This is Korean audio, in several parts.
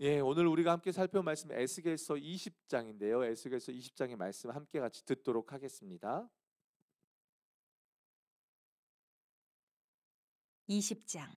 예, 오늘 우리가 함께 살펴볼 말씀 에스겔서 20장인데요. 에스겔서 20장의 말씀 함께 같이 듣도록 하겠습니다. 20장.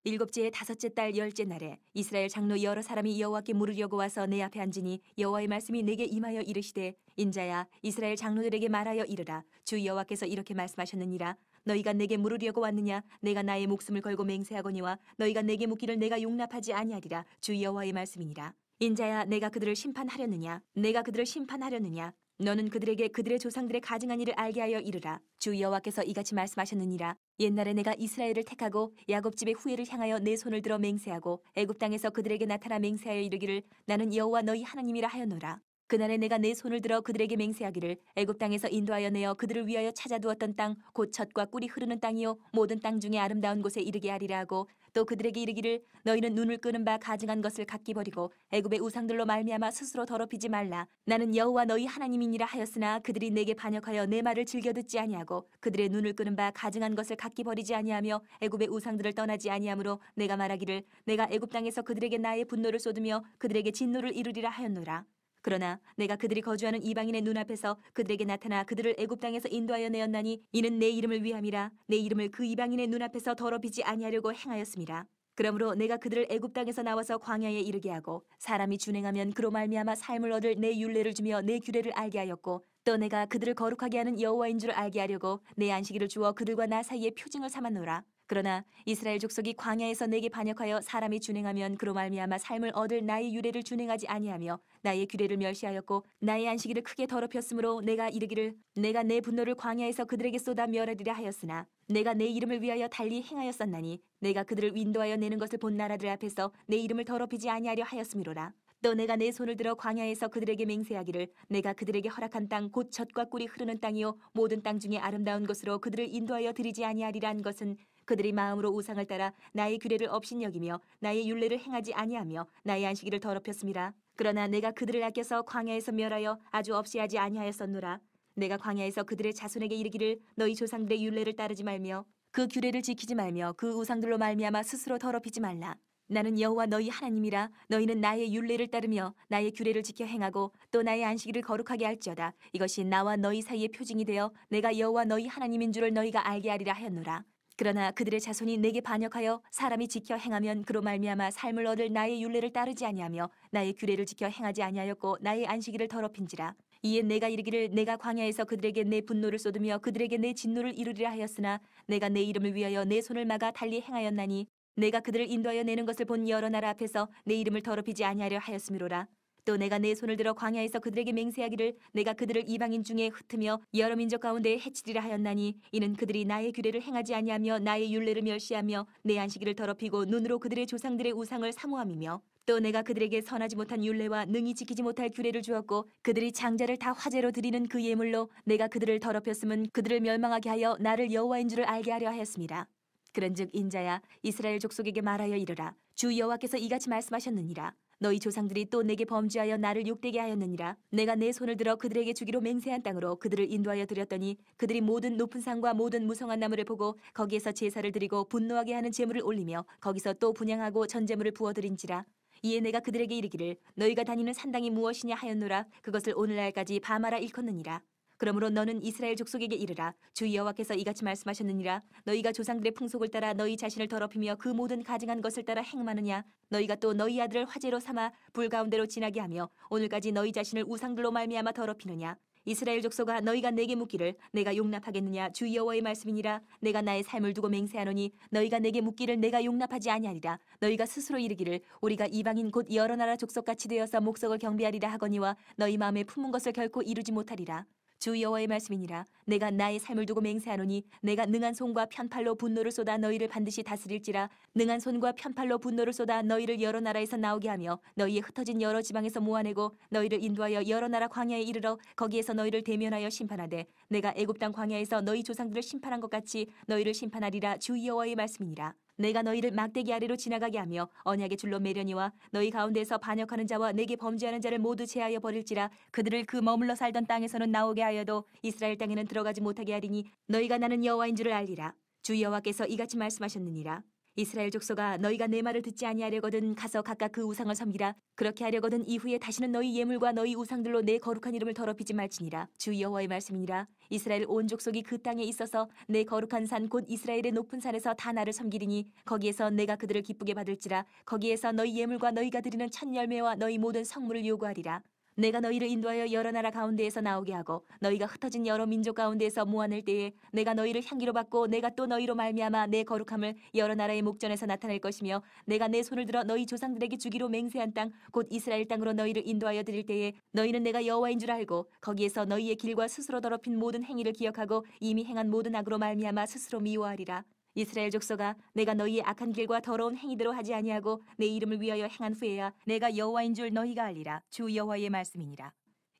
일곱째의 다섯째 달 열째 날에 이스라엘 장로 여러 사람이 여호와께 물으려고 와서 내 앞에 앉으니 여호와의 말씀이 내게 임하여 이르시되 인자야 이스라엘 장로들에게 말하여 이르라 주 여호와께서 이렇게 말씀하셨느니라 너희가 내게 물으려고 왔느냐 내가 나의 목숨을 걸고 맹세하거니와 너희가 내게 묻기를 내가 용납하지 아니하리라 주 여호와의 말씀이니라. 인자야 내가 그들을 심판하려느냐 내가 그들을 심판하려느냐 너는 그들에게 그들의 조상들의 가증한 일을 알게 하여 이르라 주 여호와께서 이같이 말씀하셨느니라. 옛날에 내가 이스라엘을 택하고 야곱 집의 후예를 향하여 내 손을 들어 맹세하고 애굽 땅에서 그들에게 나타나 맹세하여 이르기를 나는 여호와 너희 하나님이라 하였노라. 그날에 내가 내 손을 들어 그들에게 맹세하기를 애굽 땅에서 인도하여 내어 그들을 위하여 찾아두었던 땅 곧 젖과 꿀이 흐르는 땅이요 모든 땅 중에 아름다운 곳에 이르게 하리라 하고 또 그들에게 이르기를 너희는 눈을 끄는 바 가증한 것을 각기 버리고 애굽의 우상들로 말미암아 스스로 더럽히지 말라. 나는 여호와 너희 하나님이니라 하였으나 그들이 내게 반역하여 내 말을 즐겨 듣지 아니하고 그들의 눈을 끄는 바 가증한 것을 각기 버리지 아니하며 애굽의 우상들을 떠나지 아니하므로 내가 말하기를 내가 애굽 땅에서 그들에게 나의 분노를 쏟으며 그들에게 진노를 이루리라 하였노라. 그러나 내가 그들이 거주하는 이방인의 눈앞에서 그들에게 나타나 그들을 애굽 땅에서 인도하여 내었나니 이는 내 이름을 위함이라. 내 이름을 그 이방인의 눈앞에서 더럽히지 아니하려고 행하였음이라. 그러므로 내가 그들을 애굽 땅에서 나와서 광야에 이르게 하고 사람이 준행하면 그로 말미암아 삶을 얻을 내 율례를 주며 내 규례를 알게 하였고 또 내가 그들을 거룩하게 하는 여호와인 줄 알게 하려고 내 안식일을 주어 그들과 나 사이에 표징을 삼았노라. 그러나 이스라엘 족속이 광야에서 내게 반역하여 사람이 준행하면 그로 말미암아 삶을 얻을 나의 유례를 준행하지 아니하며 나의 규례를 멸시하였고 나의 안식일을 크게 더럽혔으므로 내가 이르기를 내가 내 분노를 광야에서 그들에게 쏟아 멸하리라 하였으나 내가 내 이름을 위하여 달리 행하였었나니 내가 그들을 인도하여 내는 것을 본 나라들 앞에서 내 이름을 더럽히지 아니하려 하였음이로라. 또 내가 내 손을 들어 광야에서 그들에게 맹세하기를 내가 그들에게 허락한 땅 곧 젖과 꿀이 흐르는 땅이요 모든 땅 중에 아름다운 곳으로 그들을 인도하여 드리지 아니하리란 것은 그들이 마음으로 우상을 따라 나의 규례를 업신여기며 나의 율례를 행하지 아니하며 나의 안식일을 더럽혔음이라. 그러나 내가 그들을 아껴서 광야에서 멸하여 아주 없이 하지 아니하였었노라. 내가 광야에서 그들의 자손에게 이르기를 너희 조상들의 율례를 따르지 말며 그 규례를 지키지 말며 그 우상들로 말미암아 스스로 더럽히지 말라. 나는 여호와 너희 하나님이라. 너희는 나의 율례를 따르며 나의 규례를 지켜 행하고 또 나의 안식일을 거룩하게 할지어다. 이것이 나와 너희 사이의 표징이 되어 내가 여호와 너희 하나님인 줄을 너희가 알게 하리라 하였노라. 그러나 그들의 자손이 내게 반역하여 사람이 지켜 행하면 그로 말미암아 삶을 얻을 나의 율례를 따르지 아니하며 나의 규례를 지켜 행하지 아니하였고 나의 안식일을 더럽힌지라. 이에 내가 이르기를 내가 광야에서 그들에게 내 분노를 쏟으며 그들에게 내 진노를 이루리라 하였으나 내가 내 이름을 위하여 내 손을 막아 달리 행하였나니 내가 그들을 인도하여 내는 것을 본 여러 나라 앞에서 내 이름을 더럽히지 아니하려 하였음이로라. 또 내가 내 손을 들어 광야에서 그들에게 맹세하기를 내가 그들을 이방인 중에 흩으며 여러 민족 가운데 해치리라 하였나니 이는 그들이 나의 규례를 행하지 아니하며 나의 율례를 멸시하며 내 안식일을 더럽히고 눈으로 그들의 조상들의 우상을 사모함이며 또 내가 그들에게 선하지 못한 율례와 능히 지키지 못할 규례를 주었고 그들이 장자를 다 화제로 드리는 그 예물로 내가 그들을 더럽혔음은 그들을 멸망하게 하여 나를 여호와인 줄을 알게 하려 하였습니다. 그런즉 인자야 이스라엘 족속에게 말하여 이르라. 주 여호와께서 이같이 말씀하셨느니라. 너희 조상들이 또 내게 범죄하여 나를 욕되게 하였느니라. 내가 내 손을 들어 그들에게 주기로 맹세한 땅으로 그들을 인도하여 드렸더니 그들이 모든 높은 산과 모든 무성한 나무를 보고 거기에서 제사를 드리고 분노하게 하는 제물을 올리며 거기서 또 분향하고 전제물을 부어드린지라. 이에 내가 그들에게 이르기를 너희가 다니는 산당이 무엇이냐 하였노라. 그것을 오늘날까지 바마라 일컫느니라. 그러므로 너는 이스라엘 족속에게 이르라. 주 여호와께서 이같이 말씀하셨느니라. 너희가 조상들의 풍속을 따라 너희 자신을 더럽히며 그 모든 가증한 것을 따라 행하느냐. 너희가 또 너희 아들을 화제로 삼아 불 가운데로 지나게 하며 오늘까지 너희 자신을 우상들로 말미암아 더럽히느냐. 이스라엘 족속아 너희가 내게 묻기를 내가 용납하겠느냐. 주 여호와의 말씀이니라. 내가 나의 삶을 두고 맹세하노니 너희가 내게 묻기를 내가 용납하지 아니하리라. 너희가 스스로 이르기를 우리가 이방인 곧 여러 나라 족속같이 되어서 목석을 경배하리라 하거니와 너희 마음에 품은 것을 결코 이루지 못하리라. 주 여호와의 말씀이니라. 내가 나의 삶을 두고 맹세하노니 내가 능한 손과 편팔로 분노를 쏟아 너희를 반드시 다스릴지라. 능한 손과 편팔로 분노를 쏟아 너희를 여러 나라에서 나오게 하며 너희의 흩어진 여러 지방에서 모아내고 너희를 인도하여 여러 나라 광야에 이르러 거기에서 너희를 대면하여 심판하되 내가 애굽 땅 광야에서 너희 조상들을 심판한 것 같이 너희를 심판하리라. 주 여호와의 말씀이니라. 내가 너희를 막대기 아래로 지나가게 하며 언약의 줄로 매려니와 너희 가운데서 반역하는 자와 내게 범죄하는 자를 모두 제하여 버릴지라. 그들을 그 머물러 살던 땅에서는 나오게 하여도 이스라엘 땅에는 들어가지 못하게 하리니 너희가 나는 여호와인 줄을 알리라. 주 여호와께서 이같이 말씀하셨느니라. 이스라엘 족속아, 너희가 내 말을 듣지 아니하려거든 가서 각각 그 우상을 섬기라. 그렇게 하려거든 이후에 다시는 너희 예물과 너희 우상들로 내 거룩한 이름을 더럽히지 말지니라. 주 여호와의 말씀이니라. 이스라엘 온 족속이 그 땅에 있어서 내 거룩한 산 곧 이스라엘의 높은 산에서 다 나를 섬기리니 거기에서 내가 그들을 기쁘게 받을지라. 거기에서 너희 예물과 너희가 드리는 첫 열매와 너희 모든 성물을 요구하리라. 내가 너희를 인도하여 여러 나라 가운데에서 나오게 하고 너희가 흩어진 여러 민족 가운데에서 모아낼 때에 내가 너희를 향기로 받고 내가 또 너희로 말미암아 내 거룩함을 여러 나라의 목전에서 나타낼 것이며 내가 내 손을 들어 너희 조상들에게 주기로 맹세한 땅 곧 이스라엘 땅으로 너희를 인도하여 드릴 때에 너희는 내가 여호와인 줄 알고 거기에서 너희의 길과 스스로 더럽힌 모든 행위를 기억하고 이미 행한 모든 악으로 말미암아 스스로 미워하리라. 이스라엘 족속아, 내가 너희의 악한 길과 더러운 행위대로 하지 아니하고 내 이름을 위하여 행한 후에야 내가 여호와인 줄 너희가 알리라. 주 여호와의 말씀이니라.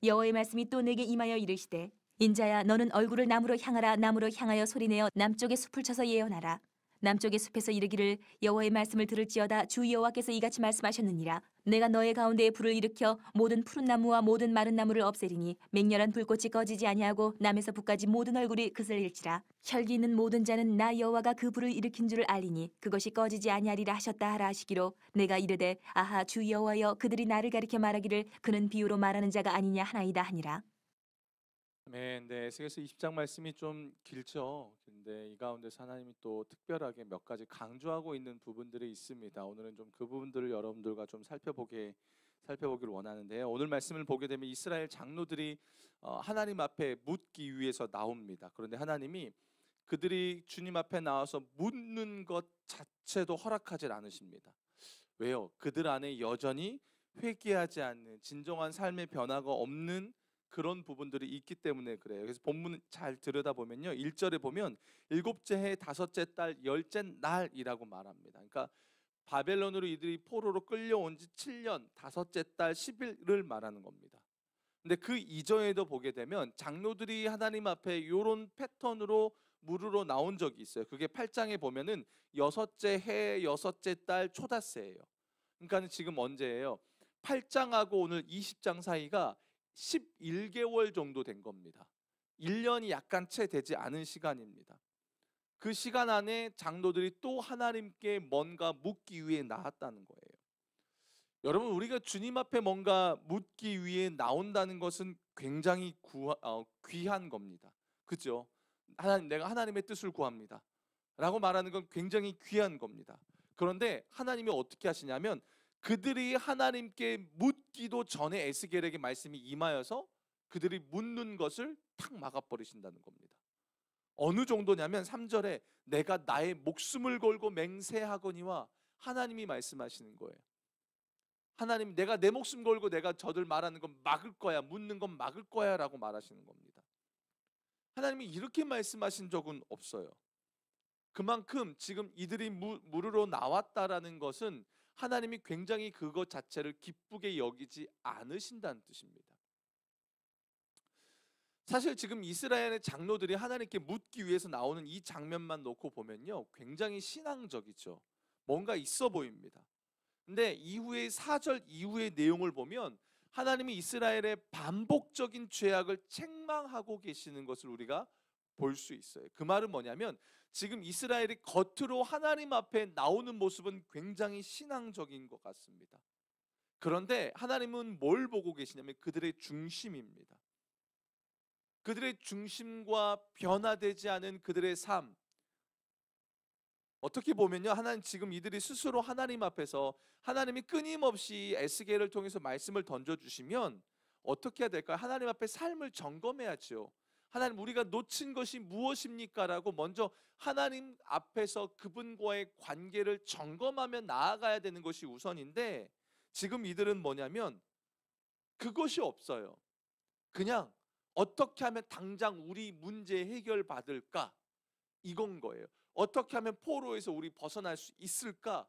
여호와의 말씀이 또 내게 임하여 이르시되 인자야, 너는 얼굴을 남으로 향하라. 남으로 향하여 소리내어 남쪽의 숲을 쳐서 예언하라. 남쪽의 숲에서 이르기를 여호와의 말씀을 들을지어다. 주 여호와께서 이같이 말씀하셨느니라. 내가 너의 가운데에 불을 일으켜 모든 푸른 나무와 모든 마른 나무를 없애리니 맹렬한 불꽃이 꺼지지 아니하고 남에서 북까지 모든 얼굴이 그슬 일지라. 혈기 있는 모든 자는 나 여호와가 그 불을 일으킨 줄을 알리니 그것이 꺼지지 아니하리라 하셨다 하라 하시기로 내가 이르되 아하 주 여호와여, 그들이 나를 가리켜 말하기를 그는 비유로 말하는 자가 아니냐 하나이다 하니라. 아멘. 네, 에스겔서 20장 말씀이 좀 길죠. 근데 이 가운데서 하나님이 또 특별하게 몇 가지 강조하고 있는 부분들이 있습니다. 오늘은 좀 그 부분들을 여러분들과 좀 살펴보기를 원하는데요. 오늘 말씀을 보게 되면 이스라엘 장로들이 하나님 앞에 묻기 위해서 나옵니다. 그런데 하나님이 그들이 주님 앞에 나와서 묻는 것 자체도 허락하지 않으십니다. 왜요? 그들 안에 여전히 회개하지 않는 진정한 삶의 변화가 없는 그런 부분들이 있기 때문에 그래요. 그래서 본문 잘 들여다보면요, 1절에 보면 일곱째 해 다섯째 달 열째 날이라고 말합니다. 그러니까 바벨론으로 이들이 포로로 끌려온 지 7년 다섯째 달 10일을 말하는 겁니다. 근데 그 이전에도 보게 되면 장로들이 하나님 앞에 이런 패턴으로 물으러 나온 적이 있어요. 그게 8장에 보면은 여섯째 해 여섯째 달 초닷새예요. 그러니까 지금 언제예요? 8장하고 오늘 20장 사이가 11개월 정도 된 겁니다. 1년이 약간 채 되지 않은 시간입니다. 그 시간 안에 장로들이 또 하나님께 뭔가 묻기 위해 나왔다는 거예요. 여러분, 우리가 주님 앞에 뭔가 묻기 위해 나온다는 것은 굉장히 귀한 겁니다. 그죠? 내가 하나님의 뜻을 구합니다 라고 말하는 건 굉장히 귀한 겁니다. 그런데 하나님이 어떻게 하시냐면 그들이 하나님께 묻기도 전에 에스겔에게 말씀이 임하여서 그들이 묻는 것을 탁 막아버리신다는 겁니다. 어느 정도냐면 3절에 내가 나의 목숨을 걸고 맹세하거니와 하나님이 말씀하시는 거예요. 하나님, 내가 내 목숨 걸고 내가 저들 말하는 건 막을 거야, 묻는 건 막을 거야 라고 말하시는 겁니다. 하나님이 이렇게 말씀하신 적은 없어요. 그만큼 지금 이들이 물으러 나왔다라는 것은 하나님이 굉장히 그것 자체를 기쁘게 여기지 않으신다는 뜻입니다. 사실 지금 이스라엘의 장로들이 하나님께 묻기 위해서 나오는 이 장면만 놓고 보면요, 굉장히 신앙적이죠. 뭔가 있어 보입니다. 근데 이후에 4절 이후의 내용을 보면 하나님이 이스라엘의 반복적인 죄악을 책망하고 계시는 것을 우리가 볼 수 있어요. 그 말은 뭐냐면 지금 이스라엘이 겉으로 하나님 앞에 나오는 모습은 굉장히 신앙적인 것 같습니다. 그런데 하나님은 뭘 보고 계시냐면 그들의 중심입니다. 그들의 중심과 변화되지 않은 그들의 삶. 어떻게 보면요, 하나님 지금 이들이 스스로 하나님 앞에서 하나님이 끊임없이 에스겔을 통해서 말씀을 던져주시면 어떻게 해야 될까요? 하나님 앞에 삶을 점검해야죠. 하나님, 우리가 놓친 것이 무엇입니까? 라고 먼저 하나님 앞에서 그분과의 관계를 점검하며 나아가야 되는 것이 우선인데 지금 이들은 뭐냐면 그것이 없어요. 그냥 어떻게 하면 당장 우리 문제 해결받을까? 이건 거예요. 어떻게 하면 포로에서 우리 벗어날 수 있을까?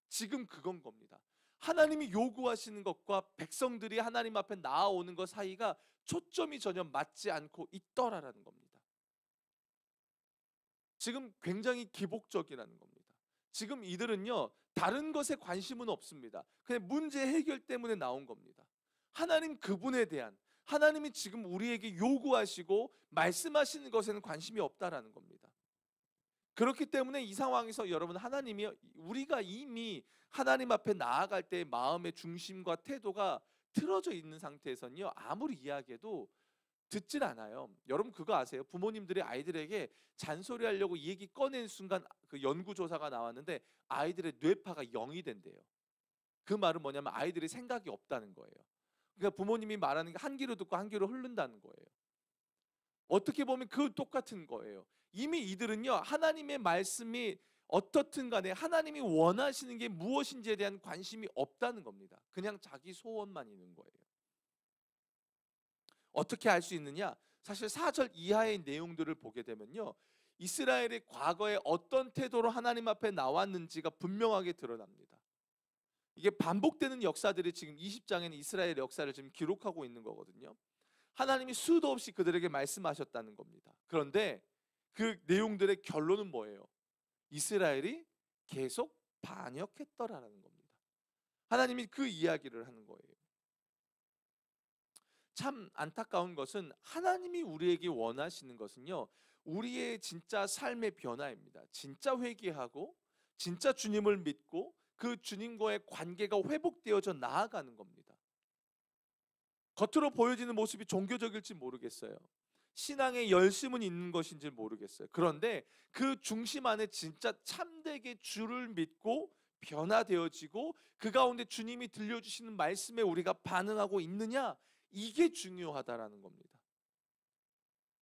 지금 그건 겁니다. 하나님이 요구하시는 것과 백성들이 하나님 앞에 나아오는 것 사이가 초점이 전혀 맞지 않고 있더라라는 겁니다. 지금 굉장히 기복적이라는 겁니다. 지금 이들은요, 다른 것에 관심은 없습니다. 그냥 문제 해결 때문에 나온 겁니다. 하나님 그분에 대한, 하나님이 지금 우리에게 요구하시고 말씀하시는 것에는 관심이 없다라는 겁니다. 그렇기 때문에 이 상황에서 여러분, 하나님이 우리가 이미 하나님 앞에 나아갈 때 마음의 중심과 태도가 틀어져 있는 상태에서는요, 아무리 이야기해도 듣질 않아요. 여러분 그거 아세요? 부모님들이 아이들에게 잔소리하려고 이 얘기 꺼낸 순간 그 연구조사가 나왔는데 아이들의 뇌파가 0이 된대요. 그 말은 뭐냐면 아이들이 생각이 없다는 거예요. 그러니까 부모님이 말하는 게 한 귀로 듣고 한 귀로 흐른다는 거예요. 어떻게 보면 그 똑같은 거예요. 이미 이들은요, 하나님의 말씀이 어떻든 간에 하나님이 원하시는 게 무엇인지에 대한 관심이 없다는 겁니다. 그냥 자기 소원만 있는 거예요. 어떻게 알 수 있느냐? 사실 4절 이하의 내용들을 보게 되면요, 이스라엘의 과거에 어떤 태도로 하나님 앞에 나왔는지가 분명하게 드러납니다. 이게 반복되는 역사들이 지금 20장에는 이스라엘 역사를 지금 기록하고 있는 거거든요. 하나님이 수도 없이 그들에게 말씀하셨다는 겁니다. 그런데 그 내용들의 결론은 뭐예요? 이스라엘이 계속 반역했더라는 겁니다. 하나님이 그 이야기를 하는 거예요. 참 안타까운 것은 하나님이 우리에게 원하시는 것은요, 우리의 진짜 삶의 변화입니다. 진짜 회개하고 진짜 주님을 믿고 그 주님과의 관계가 회복되어져 나아가는 겁니다. 겉으로 보여지는 모습이 종교적일지 모르겠어요. 신앙의 열심은 있는 것인지 모르겠어요. 그런데 그 중심 안에 진짜 참되게 주를 믿고 변화되어지고 그 가운데 주님이 들려주시는 말씀에 우리가 반응하고 있느냐, 이게 중요하다라는 겁니다.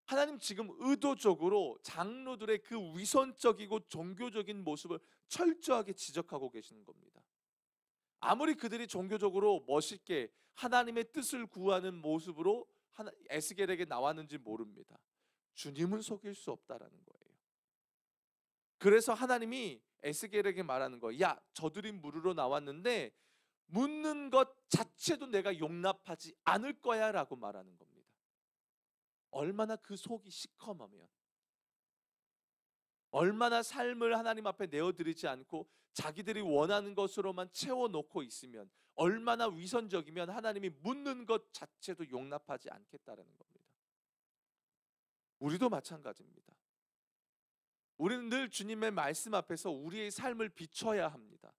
하나님 지금 의도적으로 장로들의 그 위선적이고 종교적인 모습을 철저하게 지적하고 계시는 겁니다. 아무리 그들이 종교적으로 멋있게 하나님의 뜻을 구하는 모습으로 에스겔에게 나왔는지 모릅니다. 주님은 속일 수 없다라는 거예요. 그래서 하나님이 에스겔에게 말하는 거예요. 야, 저들이 물으러 나왔는데 묻는 것 자체도 내가 용납하지 않을 거야 라고 말하는 겁니다. 얼마나 그 속이 시커머면, 얼마나 삶을 하나님 앞에 내어드리지 않고 자기들이 원하는 것으로만 채워놓고 있으면, 얼마나 위선적이면 하나님이 묻는 것 자체도 용납하지 않겠다라는 겁니다. 우리도 마찬가지입니다. 우리는 늘 주님의 말씀 앞에서 우리의 삶을 비춰야 합니다.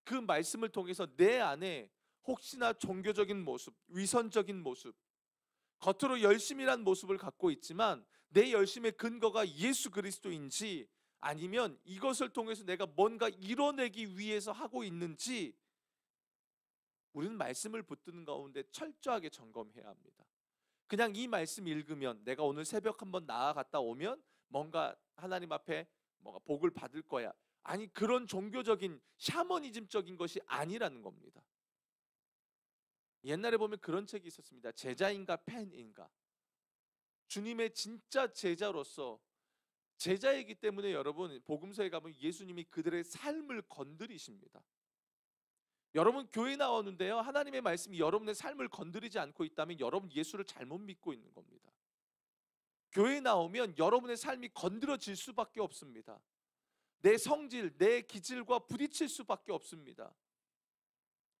그 말씀을 통해서 내 안에 혹시나 종교적인 모습, 위선적인 모습, 겉으로 열심이란 모습을 갖고 있지만 내 열심의 근거가 예수 그리스도인지 아니면 이것을 통해서 내가 뭔가 이뤄내기 위해서 하고 있는지, 우리는 말씀을 붙드는 가운데 철저하게 점검해야 합니다. 그냥 이 말씀 읽으면, 내가 오늘 새벽 한번 나아갔다 오면 뭔가 하나님 앞에 뭔가 복을 받을 거야, 아니, 그런 종교적인 샤머니즘적인 것이 아니라는 겁니다. 옛날에 보면 그런 책이 있었습니다. 제자인가 팬인가. 주님의 진짜 제자로서, 제자이기 때문에 여러분 복음서에 가면 예수님이 그들의 삶을 건드리십니다. 여러분 교회 나오는데요, 하나님의 말씀이 여러분의 삶을 건드리지 않고 있다면 여러분 예수를 잘못 믿고 있는 겁니다. 교회 나오면 여러분의 삶이 건드려질 수밖에 없습니다. 내 성질, 내 기질과 부딪힐 수밖에 없습니다.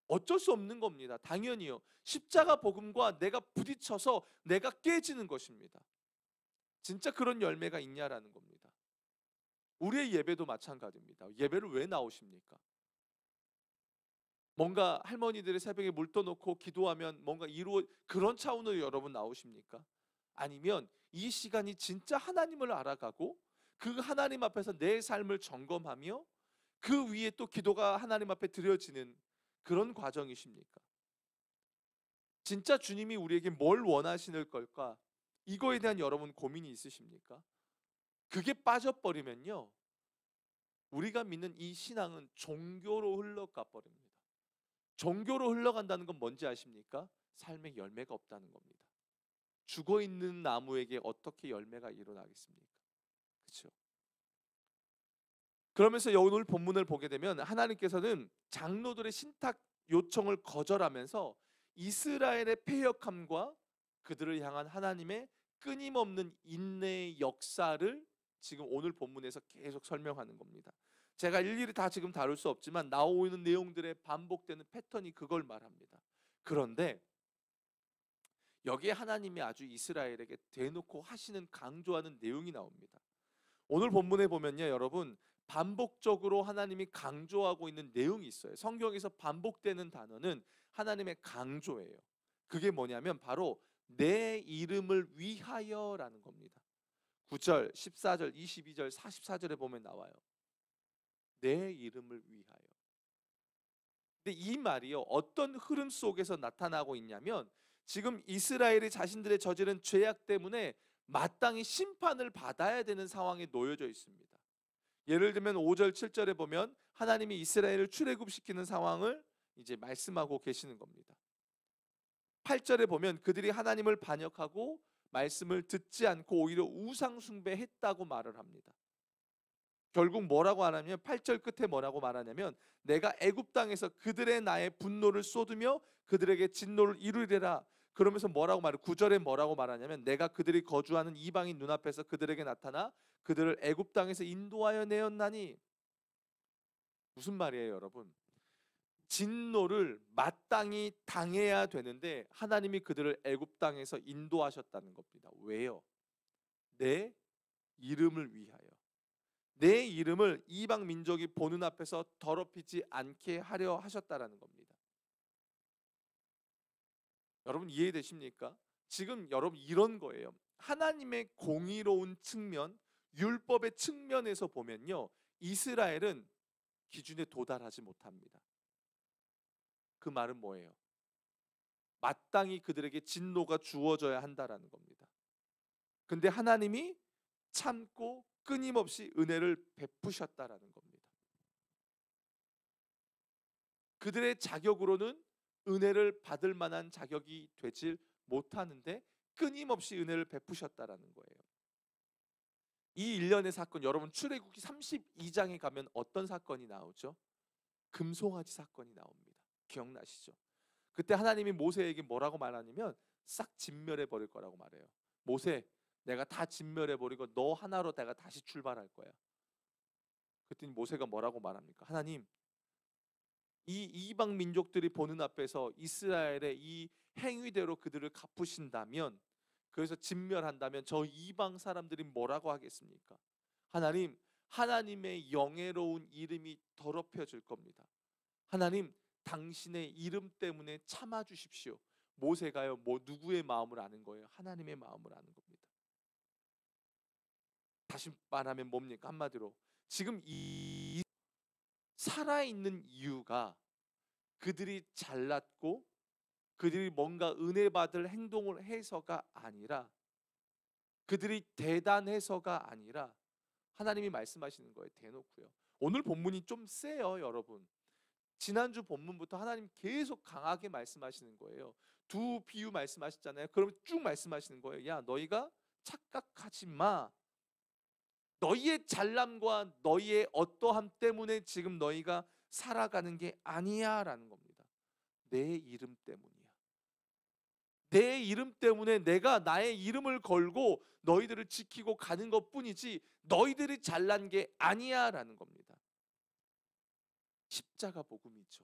어쩔 수 없는 겁니다. 당연히요. 십자가 복음과 내가 부딪혀서 내가 깨지는 것입니다. 진짜 그런 열매가 있냐라는 겁니다. 우리의 예배도 마찬가지입니다. 예배를 왜 나오십니까? 뭔가 할머니들의 새벽에 물 떠놓고 기도하면 뭔가 이루어, 그런 차원으로 여러분 나오십니까? 아니면 이 시간이 진짜 하나님을 알아가고 그 하나님 앞에서 내 삶을 점검하며 그 위에 또 기도가 하나님 앞에 드려지는 그런 과정이십니까? 진짜 주님이 우리에게 뭘 원하시는 걸까? 이거에 대한 여러분 고민이 있으십니까? 그게 빠져버리면요, 우리가 믿는 이 신앙은 종교로 흘러가 버립니다. 종교로 흘러간다는 건 뭔지 아십니까? 삶의 열매가 없다는 겁니다. 죽어있는 나무에게 어떻게 열매가 일어나겠습니까? 그렇죠? 그러면서 오늘 본문을 보게 되면 하나님께서는 장로들의 신탁 요청을 거절하면서 이스라엘의 패역함과 그들을 향한 하나님의 끊임없는 인내의 역사를 지금 오늘 본문에서 계속 설명하는 겁니다. 제가 일일이 다 지금 다룰 수 없지만 나오는 내용들의 반복되는 패턴이 그걸 말합니다. 그런데 여기에 하나님이 아주 이스라엘에게 대놓고 하시는, 강조하는 내용이 나옵니다. 오늘 본문에 보면요, 여러분 반복적으로 하나님이 강조하고 있는 내용이 있어요. 성경에서 반복되는 단어는 하나님의 강조예요. 그게 뭐냐면 바로 내 이름을 위하여라는 겁니다. 9절, 14절, 22절, 44절에 보면 나와요. 내 이름을 위하여. 근데 이 말이요, 어떤 흐름 속에서 나타나고 있냐면 지금 이스라엘이 자신들의 저지른 죄악 때문에 마땅히 심판을 받아야 되는 상황에 놓여져 있습니다. 예를 들면 5절, 7절에 보면 하나님이 이스라엘을 출애굽시키는 상황을 이제 말씀하고 계시는 겁니다. 8절에 보면 그들이 하나님을 반역하고 말씀을 듣지 않고 오히려 우상 숭배했다고 말을 합니다. 결국 뭐라고 하냐면 8절 끝에 뭐라고 말하냐면 내가 애굽 땅에서 그들의 나의 분노를 쏟으며 그들에게 진노를 이루리라. 그러면서 뭐라고 말해? 9절에 뭐라고 말하냐면 내가 그들이 거주하는 이방인 눈앞에서 그들에게 나타나 그들을 애굽 땅에서 인도하여 내었나니. 무슨 말이에요, 여러분? 진노를 마땅히 당해야 되는데 하나님이 그들을 애굽 땅에서 인도하셨다는 겁니다. 왜요? 내 이름을 위하여. 내 이름을 이방 민족이 보는 앞에서 더럽히지 않게 하려 하셨다라는 겁니다. 여러분 이해되십니까? 지금 여러분 이런 거예요. 하나님의 공의로운 측면, 율법의 측면에서 보면요, 이스라엘은 기준에 도달하지 못합니다. 그 말은 뭐예요? 마땅히 그들에게 진노가 주어져야 한다라는 겁니다. 근데 하나님이 참고 끊임없이 은혜를 베푸셨다라는 겁니다. 그들의 자격으로는 은혜를 받을 만한 자격이 되질 못하는데 끊임없이 은혜를 베푸셨다라는 거예요. 이 일련의 사건, 여러분 출애굽기 32장에 가면 어떤 사건이 나오죠? 금송아지 사건이 나옵니다. 기억나시죠? 그때 하나님이 모세에게 뭐라고 말하냐면 싹 진멸해 버릴 거라고 말해요. 모세, 내가 다 진멸해 버리고 너 하나로 내가 다시 출발할 거야. 그랬더니 모세가 뭐라고 말합니까? 하나님, 이 이방 민족들이 보는 앞에서 이스라엘의 이 행위대로 그들을 갚으신다면, 그래서 진멸한다면 저 이방 사람들이 뭐라고 하겠습니까? 하나님, 하나님의 영예로운 이름이 더럽혀질 겁니다. 하나님, 당신의 이름 때문에 참아 주십시오. 모세가요, 뭐 누구의 마음을 아는 거예요? 하나님의 마음을 아는 겁니다. 다시 말하면 뭡니까? 한마디로 지금 이 살아있는 이유가 그들이 잘났고 그들이 뭔가 은혜 받을 행동을 해서가 아니라, 그들이 대단해서가 아니라 하나님이 말씀하시는 거예요. 대놓고요. 오늘 본문이 좀 세요, 여러분. 지난주 본문부터 하나님 계속 강하게 말씀하시는 거예요. 두 비유 말씀하셨잖아요. 그러면 쭉 말씀하시는 거예요. 야, 너희가 착각하지 마. 너희의 잘남과 너희의 어떠함 때문에 지금 너희가 살아가는 게 아니야 라는 겁니다. 내 이름 때문이야. 내 이름 때문에 내가 나의 이름을 걸고 너희들을 지키고 가는 것뿐이지 너희들이 잘난 게 아니야 라는 겁니다. 십자가 복음이죠.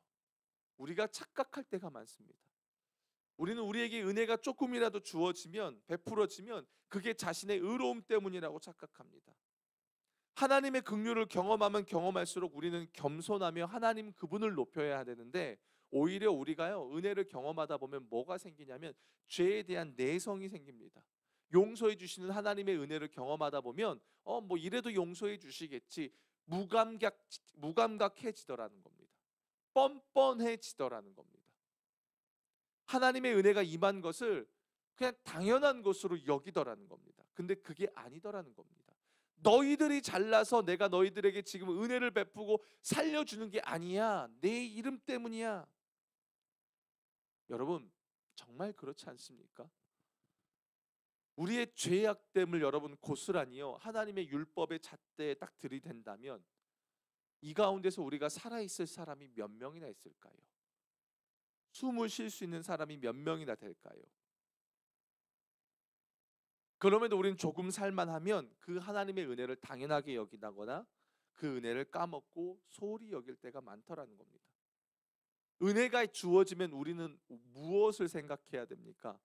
우리가 착각할 때가 많습니다. 우리는 우리에게 은혜가 조금이라도 주어지면, 베풀어지면 그게 자신의 의로움 때문이라고 착각합니다. 하나님의 긍휼을 경험하면 경험할수록 우리는 겸손하며 하나님 그분을 높여야 되는데, 오히려 우리가요 은혜를 경험하다 보면 뭐가 생기냐면 죄에 대한 내성이 생깁니다. 용서해 주시는 하나님의 은혜를 경험하다 보면 뭐 이래도 용서해 주시겠지, 무감각해지더라는 겁니다. 뻔뻔해지더라는 겁니다. 하나님의 은혜가 임한 것을 그냥 당연한 것으로 여기더라는 겁니다. 근데 그게 아니더라는 겁니다. 너희들이 잘나서 내가 너희들에게 지금 은혜를 베푸고 살려주는 게 아니야. 내 이름 때문이야. 여러분 정말 그렇지 않습니까? 우리의 죄악됨을 여러분 고스란히요 하나님의 율법의 잣대에 딱 들이댄다면 이 가운데서 우리가 살아있을 사람이 몇 명이나 있을까요? 숨을 쉴 수 있는 사람이 몇 명이나 될까요? 그럼에도 우리는 조금 살만하면 그 하나님의 은혜를 당연하게 여기다거나 그 은혜를 까먹고 소홀히 여길 때가 많더라는 겁니다. 은혜가 주어지면 우리는 무엇을 생각해야 됩니까?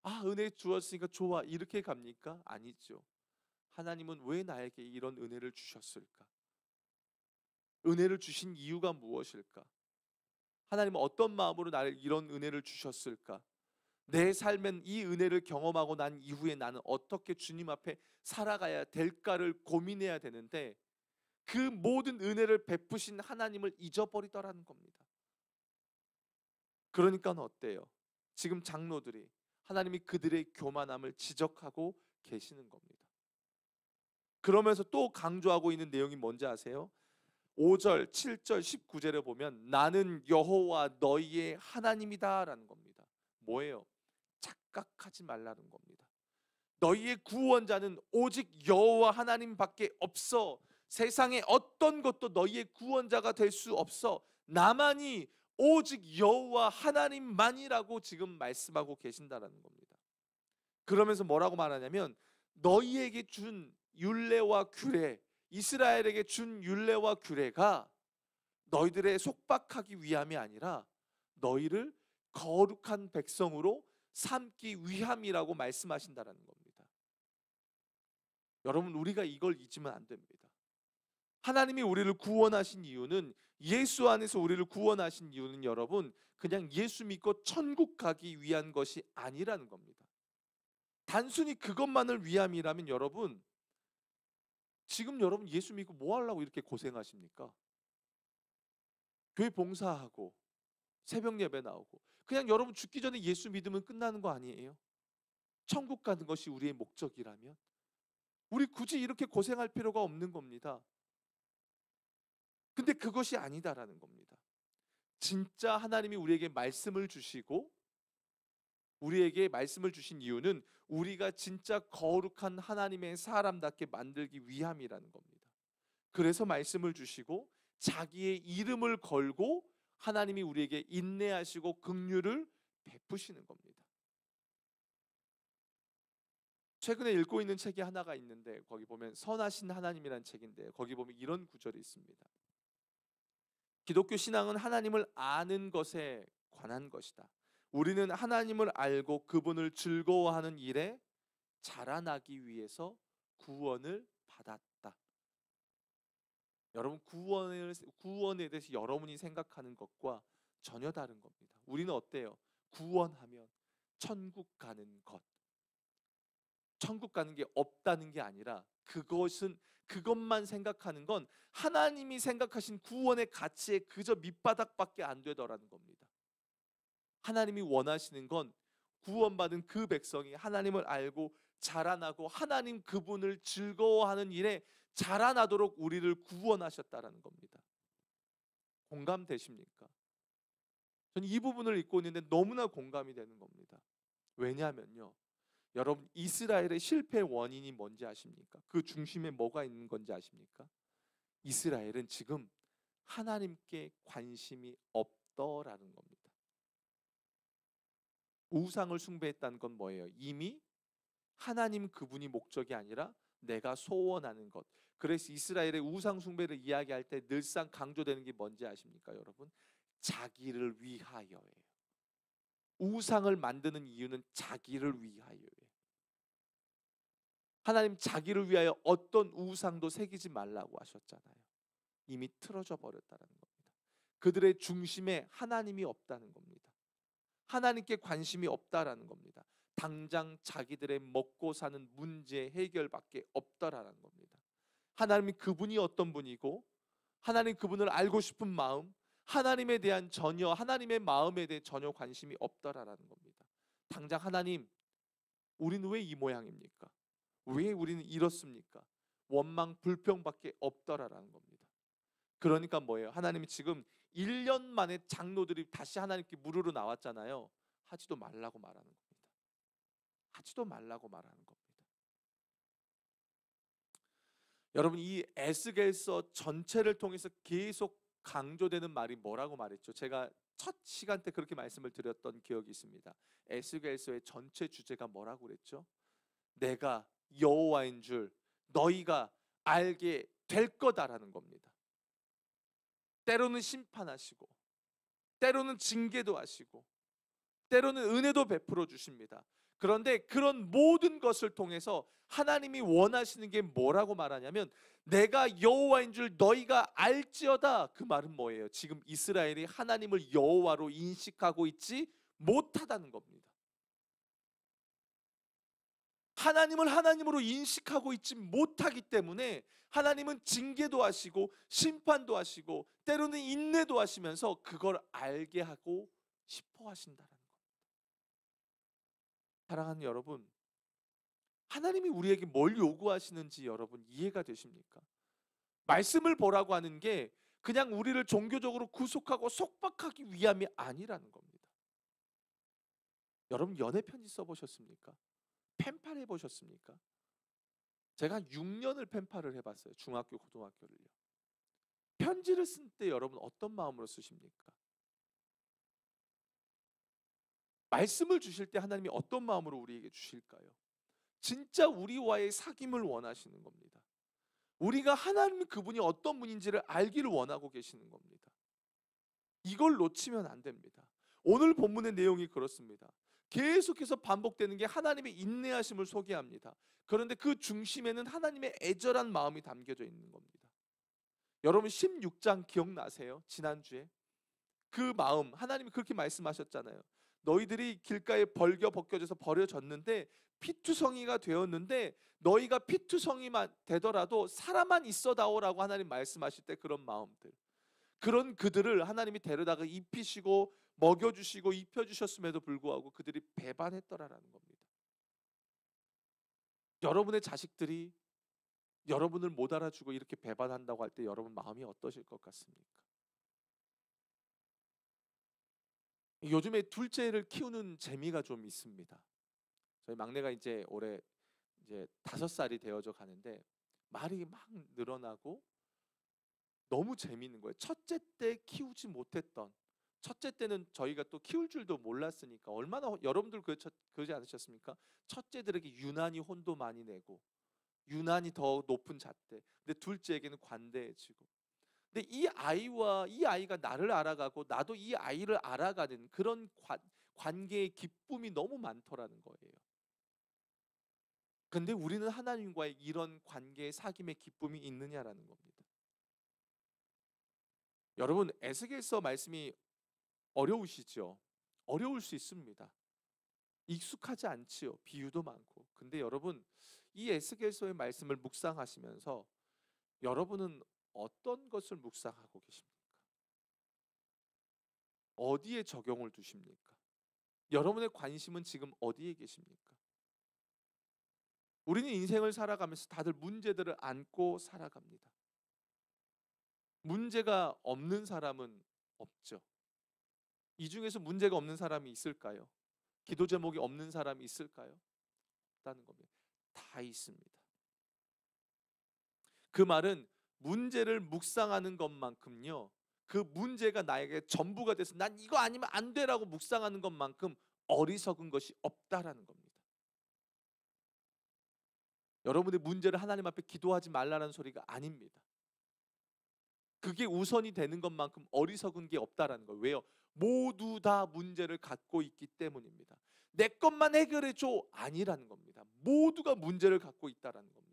아, 은혜 주었으니까 좋아, 이렇게 갑니까? 아니죠. 하나님은 왜 나에게 이런 은혜를 주셨을까? 은혜를 주신 이유가 무엇일까? 하나님은 어떤 마음으로 나를 이런 은혜를 주셨을까? 내 삶엔 이 은혜를 경험하고 난 이후에 나는 어떻게 주님 앞에 살아가야 될까를 고민해야 되는데, 그 모든 은혜를 베푸신 하나님을 잊어버리더라는 겁니다. 그러니까 어때요? 지금 장로들이 하나님이 그들의 교만함을 지적하고 계시는 겁니다. 그러면서 또 강조하고 있는 내용이 뭔지 아세요? 5절, 7절, 19절에 보면 나는 여호와 너희의 하나님이다 라는 겁니다. 뭐예요? 착각하지 말라는 겁니다. 너희의 구원자는 오직 여호와 하나님밖에 없어. 세상에 어떤 것도 너희의 구원자가 될 수 없어. 나만이 오직 여호와 하나님만이라고 지금 말씀하고 계신다라는 겁니다. 그러면서 뭐라고 말하냐면 너희에게 준 율례와 규례, 이스라엘에게 준 율례와 규례가 너희들의 속박하기 위함이 아니라 너희를 거룩한 백성으로 삼기 위함이라고 말씀하신다라는 겁니다. 여러분, 우리가 이걸 잊으면 안 됩니다. 하나님이 우리를 구원하신 이유는, 예수 안에서 우리를 구원하신 이유는 여러분 그냥 예수 믿고 천국 가기 위한 것이 아니라는 겁니다. 단순히 그것만을 위함이라면 여러분, 지금 여러분 예수 믿고 뭐 하려고 이렇게 고생하십니까? 교회 봉사하고 새벽 예배 나오고 그냥 여러분 죽기 전에 예수 믿으면 끝나는 거 아니에요? 천국 가는 것이 우리의 목적이라면 우리 굳이 이렇게 고생할 필요가 없는 겁니다. 근데 그것이 아니다라는 겁니다. 진짜 하나님이 우리에게 말씀을 주시고 우리에게 말씀을 주신 이유는 우리가 진짜 거룩한 하나님의 사람답게 만들기 위함이라는 겁니다. 그래서 말씀을 주시고 자기의 이름을 걸고 하나님이 우리에게 인내하시고 긍휼을 베푸시는 겁니다. 최근에 읽고 있는 책이 하나가 있는데 거기 보면 선하신 하나님이라는 책인데 거기 보면 이런 구절이 있습니다. 기독교 신앙은 하나님을 아는 것에 관한 것이다. 우리는 하나님을 알고 그분을 즐거워하는 일에 자라나기 위해서 구원을 받았다. 여러분, 구원에 대해서 여러분이 생각하는 것과 전혀 다른 겁니다. 우리는 어때요? 구원하면 천국 가는 것, 천국 가는 게 없다는 게 아니라 그것만 생각하는 건 하나님이 생각하신 구원의 가치에 그저 밑바닥밖에 안 되더라는 겁니다. 하나님이 원하시는 건 구원받은 그 백성이 하나님을 알고 자라나고 하나님 그분을 즐거워하는 일에 자라나도록 우리를 구원하셨다라는 겁니다. 공감되십니까? 저는 이 부분을 읽고 있는데 너무나 공감이 되는 겁니다. 왜냐하면요, 여러분 이스라엘의 실패 원인이 뭔지 아십니까? 그 중심에 뭐가 있는 건지 아십니까? 이스라엘은 지금 하나님께 관심이 없더라는 겁니다. 우상을 숭배했다는 건 뭐예요? 이미 하나님 그분이 목적이 아니라 내가 소원하는 것. 그래서 이스라엘의 우상 숭배를 이야기할 때 늘상 강조되는 게 뭔지 아십니까, 여러분? 자기를 위하여예요. 우상을 만드는 이유는 자기를 위하여예요. 하나님 자기를 위하여 어떤 우상도 새기지 말라고 하셨잖아요. 이미 틀어져 버렸다는 겁니다. 그들의 중심에 하나님이 없다는 겁니다. 하나님께 관심이 없다라는 겁니다. 당장 자기들의 먹고 사는 문제 해결밖에 없다라는 겁니다. 하나님이 그분이 어떤 분이고 하나님 그분을 알고 싶은 마음, 하나님에 대한 하나님의 마음에 대해 전혀 관심이 없다라는 겁니다. 당장 하나님, 우리는 왜 이 모양입니까? 왜 우리는 이렇습니까? 원망 불평밖에 없더라라는 겁니다. 그러니까 뭐예요? 하나님이 지금 1년 만에 장로들이 다시 하나님께 물으러 나왔잖아요. 하지도 말라고 말하는 겁니다. 하지도 말라고 말하는 겁니다. 여러분, 이 에스겔서 전체를 통해서 계속 강조되는 말이 뭐라고 말했죠? 제가 첫 시간 때 그렇게 말씀을 드렸던 기억이 있습니다. 에스겔서의 전체 주제가 뭐라고 그랬죠? 내가 여호와인 줄 너희가 알게 될 거다라는 겁니다. 때로는 심판하시고 때로는 징계도 하시고 때로는 은혜도 베풀어 주십니다. 그런데 그런 모든 것을 통해서 하나님이 원하시는 게 뭐라고 말하냐면 내가 여호와인 줄 너희가 알지어다. 그 말은 뭐예요? 지금 이스라엘이 하나님을 여호와로 인식하고 있지 못하다는 겁니다. 하나님을 하나님으로 인식하고 있지 못하기 때문에 하나님은 징계도 하시고 심판도 하시고 때로는 인내도 하시면서 그걸 알게 하고 싶어 하신다는 겁니다. 사랑하는 여러분, 하나님이 우리에게 뭘 요구하시는지 여러분 이해가 되십니까? 말씀을 보라고 하는 게 그냥 우리를 종교적으로 구속하고 속박하기 위함이 아니라는 겁니다. 여러분 연애 편지 써보셨습니까? 펜팔 해보셨습니까? 제가 한 6년을 펜팔을 해봤어요. 중학교, 고등학교를요. 편지를 쓸 때 여러분 어떤 마음으로 쓰십니까? 말씀을 주실 때 하나님이 어떤 마음으로 우리에게 주실까요? 진짜 우리와의 사귐을 원하시는 겁니다. 우리가 하나님 그분이 어떤 분인지를 알기를 원하고 계시는 겁니다. 이걸 놓치면 안 됩니다. 오늘 본문의 내용이 그렇습니다. 계속해서 반복되는 게 하나님의 인내하심을 소개합니다. 그런데 그 중심에는 하나님의 애절한 마음이 담겨져 있는 겁니다. 여러분 16장 기억나세요? 지난주에 그 마음 하나님이 그렇게 말씀하셨잖아요. 너희들이 길가에 벌겨 벗겨져서 버려졌는데 피투성이가 되었는데 너희가 피투성이만 되더라도 살아만 있어다오라고 하나님 말씀하실 때 그런 마음들, 그런 그들을 하나님이 데려다가 입히시고 먹여주시고 입혀주셨음에도 불구하고 그들이 배반했더라라는 겁니다. 여러분의 자식들이 여러분을 못 알아주고 이렇게 배반한다고 할 때 여러분 마음이 어떠실 것 같습니까? 요즘에 둘째를 키우는 재미가 좀 있습니다. 저희 막내가 이제 올해 이제 5살이 되어져 가는데 말이 막 늘어나고 너무 재미있는 거예요. 첫째 때 키우지 못했던, 첫째 때는 저희가 또 키울 줄도 몰랐으니까 얼마나 여러분들 그러지 않으셨습니까? 첫째들에게 유난히 혼도 많이 내고 유난히 더 높은 잣대. 근데 둘째에게는 관대해지고. 근데 이 아이가 나를 알아가고 나도 이 아이를 알아가는 그런 관계의 기쁨이 너무 많더라는 거예요. 근데 우리는 하나님과의 이런 관계의 사귐의 기쁨이 있느냐라는 겁니다. 여러분 에스겔서 말씀이 어려우시죠? 어려울 수 있습니다. 익숙하지 않지요. 비유도 많고. 근데 여러분 이 에스겔서의 말씀을 묵상하시면서 여러분은 어떤 것을 묵상하고 계십니까? 어디에 적용을 두십니까? 여러분의 관심은 지금 어디에 계십니까? 우리는 인생을 살아가면서 다들 문제들을 안고 살아갑니다. 문제가 없는 사람은 없죠. 이 중에서 문제가 없는 사람이 있을까요? 기도 제목이 없는 사람이 있을까요? 없다는 겁니다. 다 있습니다. 그 말은 문제를 묵상하는 것만큼요, 그 문제가 나에게 전부가 돼서 난 이거 아니면 안 돼라고 묵상하는 것만큼 어리석은 것이 없다라는 겁니다. 여러분의 문제를 하나님 앞에 기도하지 말라는 소리가 아닙니다. 그게 우선이 되는 것만큼 어리석은 게 없다라는 거예요. 왜요? 모두 다 문제를 갖고 있기 때문입니다. 내 것만 해결해 줘 아니라는 겁니다. 모두가 문제를 갖고 있다라는 겁니다.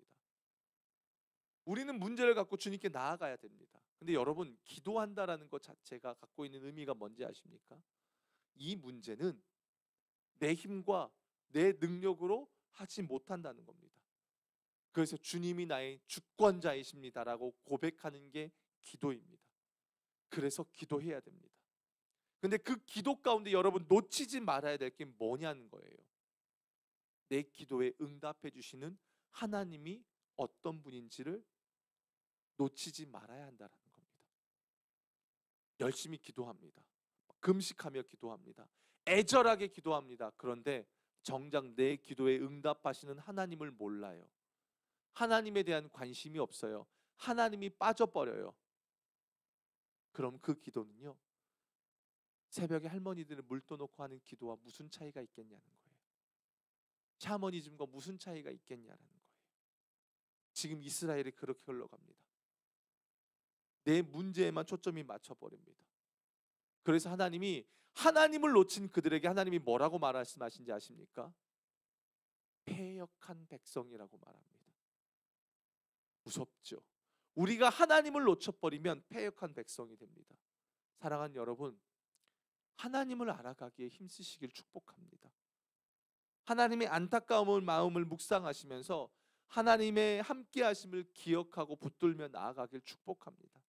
우리는 문제를 갖고 주님께 나아가야 됩니다. 근데 여러분 기도한다라는 것 자체가 갖고 있는 의미가 뭔지 아십니까? 이 문제는 내 힘과 내 능력으로 하지 못한다는 겁니다. 그래서 주님이 나의 주권자이십니다라고 고백하는 게 기도입니다. 그래서 기도해야 됩니다. 근데 그 기도 가운데 여러분 놓치지 말아야 될 게 뭐냐는 거예요. 내 기도에 응답해 주시는 하나님이 어떤 분인지를 놓치지 말아야 한다는 겁니다. 열심히 기도합니다. 금식하며 기도합니다. 애절하게 기도합니다. 그런데 정작 내 기도에 응답하시는 하나님을 몰라요. 하나님에 대한 관심이 없어요. 하나님이 빠져버려요. 그럼 그 기도는요, 새벽에 할머니들을 물 떠놓고 하는 기도와 무슨 차이가 있겠냐는 거예요. 샤머니즘과 무슨 차이가 있겠냐라는 거예요. 지금 이스라엘이 그렇게 흘러갑니다. 내 문제에만 초점이 맞춰버립니다. 그래서 하나님이 하나님을 놓친 그들에게 하나님이 뭐라고 말씀하신지 아십니까? 패역한 백성이라고 말합니다. 무섭죠. 우리가 하나님을 놓쳐버리면 패역한 백성이 됩니다. 사랑하는 여러분, 하나님을 알아가기에 힘쓰시길 축복합니다. 하나님의 안타까운 마음을 묵상하시면서 하나님의 함께하심을 기억하고 붙들며 나아가길 축복합니다.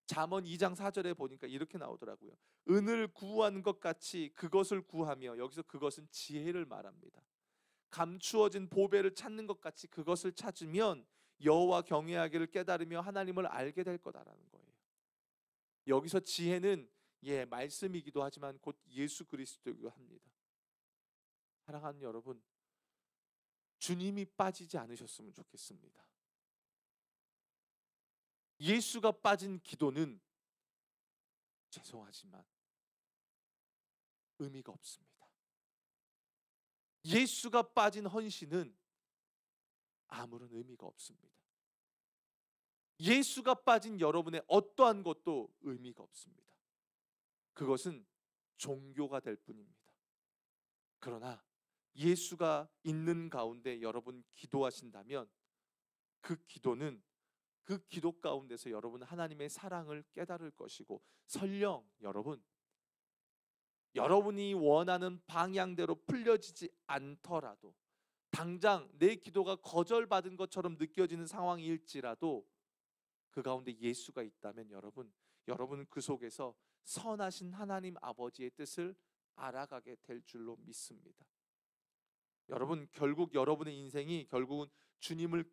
잠언 2장 4절에 보니까 이렇게 나오더라고요. 은을 구하는 것 같이 그것을 구하며, 여기서 그것은 지혜를 말합니다. 감추어진 보배를 찾는 것 같이 그것을 찾으면 여호와 경외하기를 깨달으며 하나님을 알게 될 거다라는 거예요. 여기서 지혜는 말씀이기도 하지만 곧 예수 그리스도이기도 합니다. 사랑하는 여러분, 주님이 빠지지 않으셨으면 좋겠습니다. 예수가 빠진 기도는 죄송하지만 의미가 없습니다. 예수가 빠진 헌신은 아무런 의미가 없습니다. 예수가 빠진 여러분의 어떠한 것도 의미가 없습니다. 그것은 종교가 될 뿐입니다. 그러나 예수가 있는 가운데 여러분 기도하신다면 그 기도는, 그 기도 가운데서 여러분 하나님의 사랑을 깨달을 것이고, 설령 여러분이 원하는 방향대로 풀려지지 않더라도, 당장 내 기도가 거절받은 것처럼 느껴지는 상황일지라도 그 가운데 예수가 있다면 여러분은 그 속에서 선하신 하나님 아버지의 뜻을 알아가게 될 줄로 믿습니다. 여러분, 결국 여러분의 인생이 결국은 주님을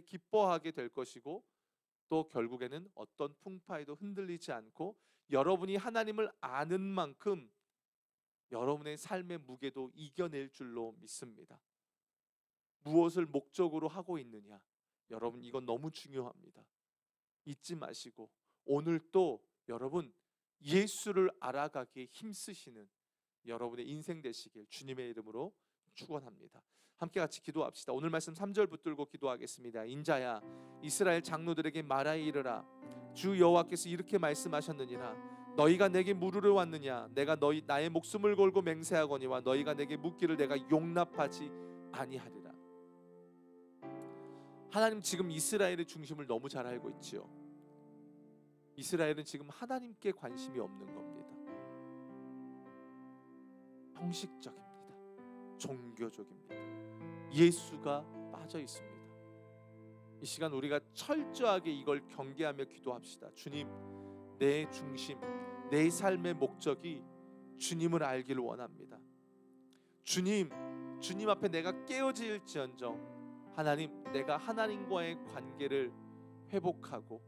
기뻐하게 될 것이고, 또 결국에는 어떤 풍파에도 흔들리지 않고 여러분이 하나님을 아는 만큼 여러분의 삶의 무게도 이겨낼 줄로 믿습니다. 무엇을 목적으로 하고 있느냐, 여러분 이건 너무 중요합니다. 잊지 마시고 오늘 또 여러분 예수를 알아가기에 힘쓰시는 여러분의 인생 되시길 주님의 이름으로 축원합니다. 함께 같이 기도합시다. 오늘 말씀 3절 붙들고 기도하겠습니다. 인자야, 이스라엘 장로들에게 말하여 이르라. 주 여호와께서 이렇게 말씀하셨느니라. 너희가 내게 물으러 왔느냐? 내가 나의 목숨을 걸고 맹세하거니와 너희가 내게 묻기를 내가 용납하지 아니하리라. 하나님 지금 이스라엘의 중심을 너무 잘 알고 있지요. 이스라엘은 지금 하나님께 관심이 없는 겁니다. 형식적입니다. 종교적입니다. 예수가 빠져 있습니다. 이 시간 우리가 철저하게 이걸 경계하며 기도합시다. 주님, 내 중심, 내 삶의 목적이 주님을 알기를 원합니다. 주님 앞에 내가 깨어질지언정 하나님, 내가 하나님과의 관계를 회복하고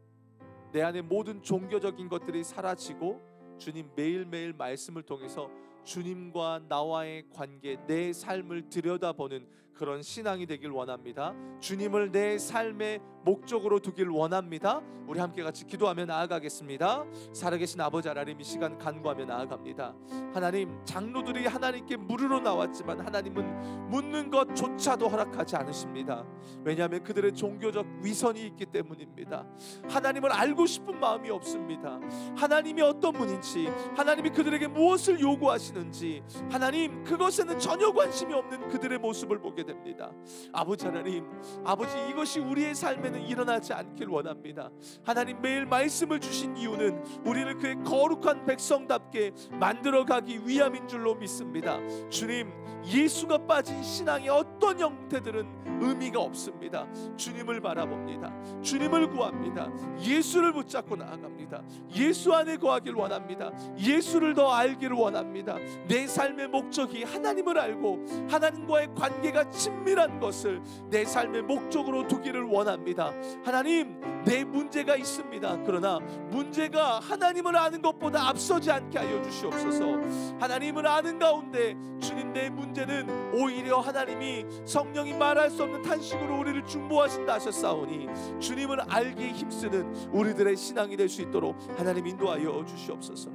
내 안에 모든 종교적인 것들이 사라지고 주님 매일매일 말씀을 통해서 주님과 나와의 관계, 내 삶을 들여다보는 그런 신앙이 되길 원합니다. 주님을 내 삶의 목적으로 두길 원합니다. 우리 함께 같이 기도하며 나아가겠습니다. 살아계신 아버지 하나님, 이 시간 간구하며 나아갑니다. 하나님, 장로들이 하나님께 물으러 나왔지만 하나님은 묻는 것조차도 허락하지 않으십니다. 왜냐하면 그들의 종교적 위선이 있기 때문입니다. 하나님을 알고 싶은 마음이 없습니다. 하나님이 어떤 분인지, 하나님이 그들에게 무엇을 요구하시는지, 하나님 그것에는 전혀 관심이 없는 그들의 모습을 보게 됩니다. 아버지 하나님, 아버지 이것이 우리의 삶에는 일어나지 않길 원합니다. 하나님 매일 말씀을 주신 이유는 우리를 그의 거룩한 백성답게 만들어가기 위함인 줄로 믿습니다. 주님, 예수가 빠진 신앙의 어떤 형태들은 의미가 없습니다. 주님을 바라봅니다. 주님을 구합니다. 예수를 붙잡고 나아갑니다. 예수 안에 거하길 원합니다. 예수를 더 알기를 원합니다. 내 삶의 목적이 하나님을 알고 하나님과의 관계가 친밀한 것을 내 삶의 목적으로 두기를 원합니다. 하나님, 내 문제가 있습니다. 그러나 문제가 하나님을 아는 것보다 앞서지 않게 하여 주시옵소서. 하나님을 아는 가운데 주님, 내 문제는 오히려 하나님이 성령이 말할 수 없는 탄식으로 우리를 중보하신다 하셨사오니 주님을 알기에 힘쓰는 우리들의 신앙이 될 수 있도록 하나님 인도하여 주시옵소서.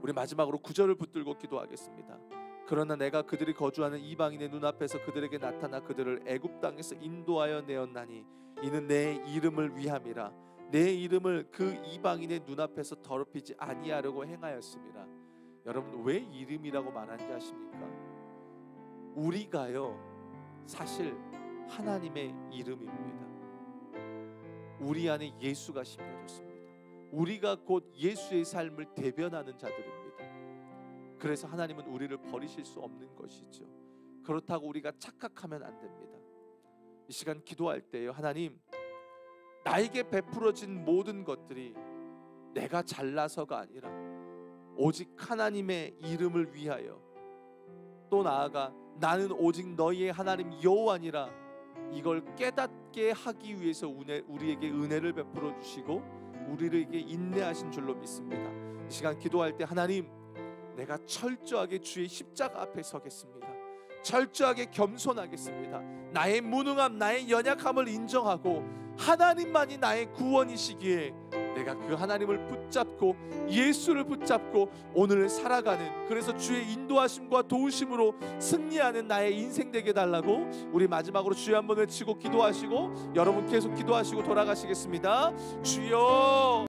우리 마지막으로 9절을 붙들고 기도하겠습니다. 그러나 내가 그들이 거주하는 이방인의 눈앞에서 그들에게 나타나 그들을 애굽 땅에서 인도하여 내었나니 이는 내 이름을 위함이라. 내 이름을 그 이방인의 눈앞에서 더럽히지 아니하려고 행하였습니다. 여러분, 왜 이름이라고 말하는지 아십니까? 우리가요 사실 하나님의 이름입니다. 우리 안에 예수가 심겨졌습니다. 우리가 곧 예수의 삶을 대변하는 자들입니다. 그래서 하나님은 우리를 버리실 수 없는 것이죠. 그렇다고 우리가 착각하면 안 됩니다. 이 시간 기도할 때요, 하나님, 나에게 베풀어진 모든 것들이 내가 잘나서가 아니라 오직 하나님의 이름을 위하여, 또 나아가 나는 오직 너희의 하나님 여호와니라, 이걸 깨닫게 하기 위해서 우리에게 은혜를 베풀어 주시고 우리에게 인내하신 줄로 믿습니다. 이 시간 기도할 때 하나님, 내가 철저하게 주의 십자가 앞에 서겠습니다. 철저하게 겸손하겠습니다. 나의 무능함, 나의 연약함을 인정하고 하나님만이 나의 구원이시기에 내가 그 하나님을 붙잡고 예수를 붙잡고 오늘을 살아가는, 그래서 주의 인도하심과 도우심으로 승리하는 나의 인생 되게 달라고 우리 마지막으로 주여 한번 외치고 기도하시고 여러분 계속 기도하시고 돌아가시겠습니다. 주여.